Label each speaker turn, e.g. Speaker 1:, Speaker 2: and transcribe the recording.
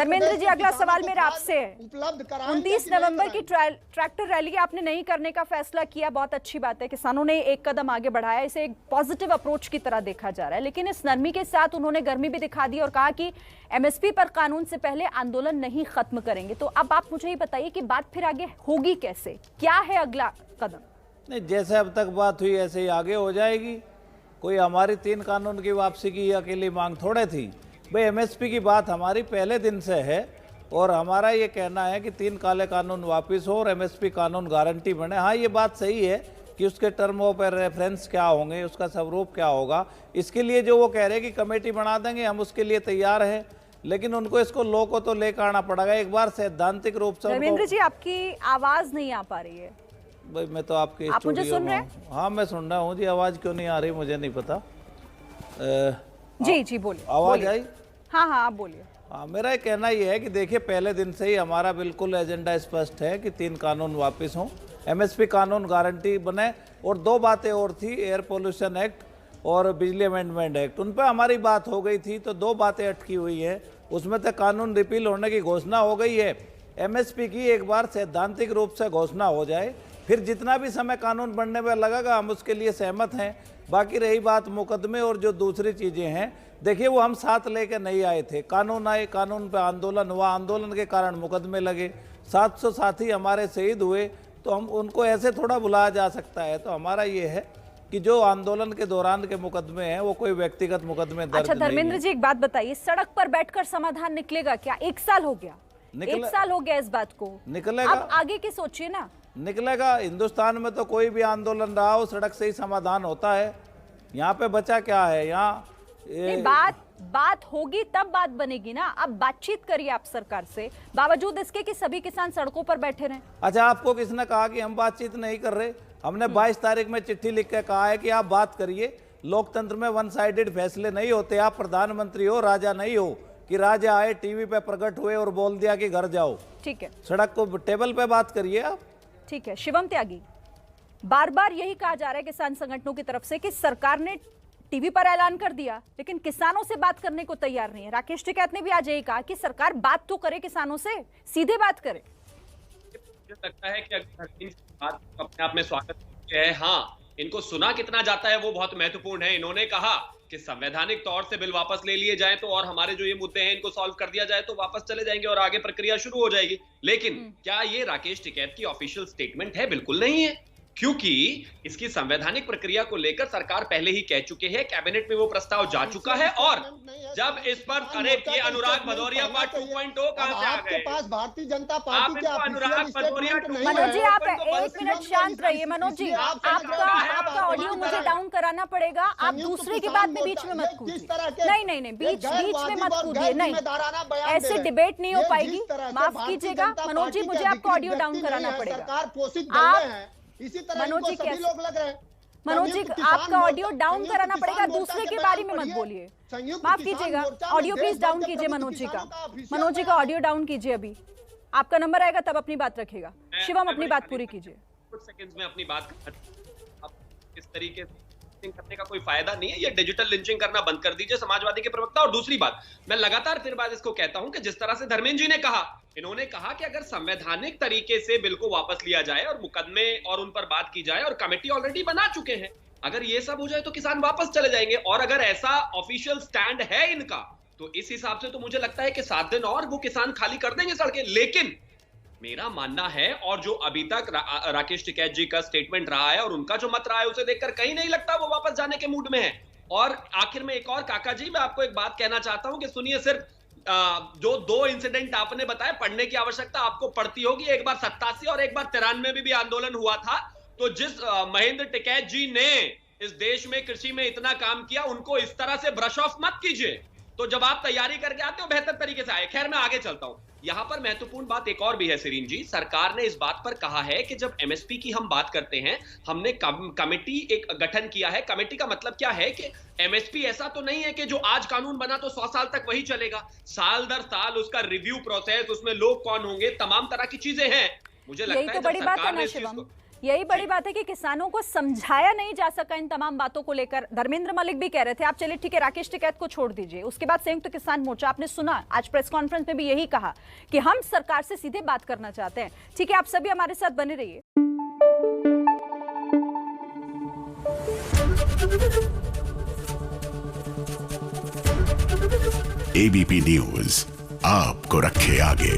Speaker 1: धर्मेंद्र जी, अगला सवाल मेरा आपसे है।
Speaker 2: उपलब्ध कराएं।
Speaker 1: 29 नवंबर की ट्रैक्टर रैली आपने नहीं करने का फैसला किया, बहुत अच्छी बात है। किसानों ने एक कदम आगे बढ़ाया, इसे एक पॉजिटिव अप्रोच की तरह देखा जा रहा है। लेकिन इस नरमी के साथ उन्होंने गर्मी भी दिखा दी और कहा कि एमएसपी पर कानून से पहले आंदोलन नहीं खत्म करेंगे। तो अब आप मुझे ये बताइए कि बात फिर आगे होगी कैसे, क्या है अगला कदम?
Speaker 3: नहीं, जैसे अब तक बात हुई ऐसे ही आगे हो जाएगी। कोई हमारी 3 कानून की वापसी की अकेली मांग थोड़े थी भाई। एमएसपी की बात हमारी पहले दिन से है और हमारा ये कहना है कि 3 काले कानून वापस हो और एमएसपी कानून गारंटी बने। हाँ, ये बात सही है कि उसके टर्म ऑफ रेफरेंस क्या होंगे, उसका स्वरूप क्या होगा, इसके लिए जो वो कह रहे हैं कि कमेटी बना देंगे, हम उसके लिए तैयार हैं। लेकिन उनको इसको लो को तो लेकर आना पड़ेगा एक बार सैद्धांतिक रूप से।
Speaker 1: धर्मेंद्र जी, आपकी आवाज नहीं आ पा रही है।
Speaker 3: भाई मैं तो आपके
Speaker 1: आप मुझे सुन रहे हैं?
Speaker 3: हाँ, मैं सुन रहा हूँ जी। आवाज क्यों नहीं आ रही मुझे नहीं पता।
Speaker 1: जी बोलिए।
Speaker 3: आवाज आई?
Speaker 1: हाँ आप बोलिए।
Speaker 3: हाँ, मेरा कहना ये है कि देखिए, पहले दिन से ही हमारा बिल्कुल एजेंडा स्पष्ट है कि 3 कानून वापस हों, एमएसपी कानून गारंटी बने। और 2 बातें और थी, एयर पोल्यूशन एक्ट और बिजली अमेंडमेंट एक्ट, उन पर हमारी बात हो गई थी। तो 2 बातें अटकी हुई है, उसमें तो कानून रिपील होने की घोषणा हो गई है। एमएसपी की एक बार सैद्धांतिक रूप से घोषणा हो जाए, फिर जितना भी समय कानून बनने में लगेगा हम उसके लिए सहमत हैं। बाकी रही बात मुकदमे और जो दूसरी चीज़ें हैं, देखिए वो हम साथ लेके नहीं आए थे। कानून आए, कानून पे आंदोलन हुआ, आंदोलन के कारण मुकदमे लगे, 700 साथी हमारे शहीद हुए। तो हम उनको ऐसे थोड़ा बुलाया जा सकता है। तो हमारा ये है कि जो आंदोलन के दौरान के मुकदमे हैं वो कोई व्यक्तिगत मुकदमे दर्ज
Speaker 1: अच्छा
Speaker 3: नहीं है।
Speaker 1: धर्मेंद्र जी, एक बात बताइए, सड़क पर बैठकर समाधान निकलेगा क्या? 1 साल हो गया, 1 साल हो गया इस बात को।
Speaker 3: निकलेगा,
Speaker 1: अब आगे की सोचिए ना।
Speaker 3: निकलेगा। हिंदुस्तान में तो कोई भी आंदोलन रहा हो सड़क से ही समाधान होता है। यहाँ पे बचा क्या है? यहाँ
Speaker 1: बात होगी तब बात बनेगी ना। अब बातचीत करिए आप सरकार से, बावजूद इसके कि सभी किसान सड़कों पर बैठे रहे।
Speaker 3: अच्छा, आपको किसने कहा कि हम बातचीत नहीं कर रहे? हमने 22 तारीख में चिट्ठी लिख के कहा है कि आप बात करिए। लोकतंत्र में वन साइडेड फैसले नहीं होते। आप प्रधानमंत्री हो, राजा नहीं हो कि राजा आए टीवी पे प्रकट हुए और बोल दिया कि घर जाओ।
Speaker 1: ठीक है,
Speaker 3: सड़क को टेबल पे बात करिए आप।
Speaker 1: ठीक है। शिवम त्यागी, बार बार यही कहा जा रहा है किसान संगठनों की तरफ से कि सरकार ने टीवी पर ऐलान कर दिया लेकिन किसानों से बात करने को तैयार नहीं है। राकेश टिकैत ने भी आज यही कहा कि सरकार बात तो करे किसानों से, सीधे बात करे।
Speaker 4: मुझे लगता है कि अगर बात अपने आप में स्वागत है। हाँ, इनको सुना कितना जाता है वो बहुत महत्वपूर्ण है। इन्होंने कहा कि संवैधानिक तौर से बिल वापस ले लिए जाए तो और हमारे जो ये मुद्दे हैं इनको सॉल्व कर दिया जाए तो वापस चले जाएंगे और आगे प्रक्रिया शुरू हो जाएगी। लेकिन क्या ये राकेश टिकैत की ऑफिशियल स्टेटमेंट है? बिल्कुल नहीं है, क्योंकि इसकी संवैधानिक प्रक्रिया को लेकर सरकार पहले ही कह चुके हैं, कैबिनेट में वो प्रस्ताव जा चुका है। और जब इस पर अरे ये अनुराग भदौरिया पार्ट 2.0 कहां से आ गए?
Speaker 2: आपके पास भारतीय जनता पार्टी के
Speaker 4: अनुराग भदौरिया
Speaker 1: मनोज जी, आप 1 मिनट शांत रहिए। मनोज जी, आपका ऑडियो मुझे डाउन कराना पड़ेगा। आप दूसरे की बात में बीच में मत कूदिए। नहीं, बीच में मत कूदिए। नहीं, ऐसे डिबेट नहीं हो पाएगी। माफ कीजिएगा मनोज जी, मुझे आपको ऑडियो डाउन कराना पड़ेगा।
Speaker 2: इसी तरह
Speaker 1: मनोज जी
Speaker 2: सभी लोग लग रहे हैं।
Speaker 1: मनोज जी, आपका ऑडियो डाउन कराना पड़ेगा, दूसरे के बारे में मत बोलिए। माफ कीजिएगा, ऑडियो प्लीज डाउन कीजिए मनोज जी का। मनोज जी का ऑडियो डाउन कीजिए। अभी आपका नंबर आएगा तब अपनी बात रखेगा। शिवम, अपनी बात पूरी कीजिए।
Speaker 4: कुछ सेकंड्स में अपनी बात इस तरीके से करने का कोई फायदा नहीं है। ये डिजिटल लिंचिंग करना बंद कर दीजिए समाजवादी के प्रवक्ता। और दूसरी बात, मैं लगातार फिर बात इसको कहता हूं कि जिस तरह से धर्मेंद्र जी ने कहा, इन्होंने कहा कि अगर संवैधानिक तरीके से बिल को वापस लिया जाए और मुकदमे और उन पर बात की जाए और कमेटी ऑलरेडी बना चुके हैं, अगर ये सब हो जाए तो किसान वापस चले जाएंगे। और अगर ऐसा ऑफिशियल स्टैंड है इनका तो इस हिसाब से तो मुझे लगता है कि 7 दिन और वो किसान खाली कर देंगे सड़कें। लेकिन मेरा मानना है, और जो अभी तक राकेश टिकैत जी का स्टेटमेंट रहा है और उनका जो मत रहा है, उसे देखकर कहीं नहीं लगता वो वापस जाने के मूड में है। और आखिर में एक और, काका जी, मैं आपको एक बात कहना चाहता हूं कि सुनिए, सिर्फ जो 2 इंसिडेंट आपने बताए, पढ़ने की आवश्यकता आपको पड़ती होगी। एक बार 87 और एक बार 93 में भी आंदोलन हुआ था। तो जिस महेंद्र टिकैत जी ने इस देश में कृषि में इतना काम किया, उनको इस तरह से ब्रश ऑफ मत कीजिए। तो जब आप तैयारी करके आते हो बेहतर तरीके से आए। खैर, मैं आगे चलता हूं। यहां पर महत्वपूर्ण बात एक और भी है सिरीन जी। सरकार ने इस बात पर कहा है कि जब एमएसपी की हम बात करते हैं, हमने कमेटी एक गठन किया है। कमेटी का मतलब क्या है कि एमएसपी ऐसा तो नहीं है कि जो आज कानून बना तो 100 साल तक वही चलेगा। साल दर साल उसका रिव्यू प्रोसेस, उसमें लोग कौन होंगे, तमाम तरह की चीजें हैं। मुझे लगता है
Speaker 1: यही तो बड़ी बात है ना शिवम, यही बड़ी बात है कि किसानों को समझाया नहीं जा सका इन तमाम बातों को लेकर। धर्मेंद्र मलिक भी कह रहे थे, आप चलिए ठीक है राकेश टिकैत को छोड़ दीजिए, उसके बाद संयुक्त किसान मोर्चा आपने सुना आज प्रेस कॉन्फ्रेंस में भी यही कहा कि हम सरकार से सीधे बात करना चाहते हैं। ठीक है, आप सभी हमारे साथ बने रहिए।
Speaker 5: एबीपी न्यूज आपको रखे आगे।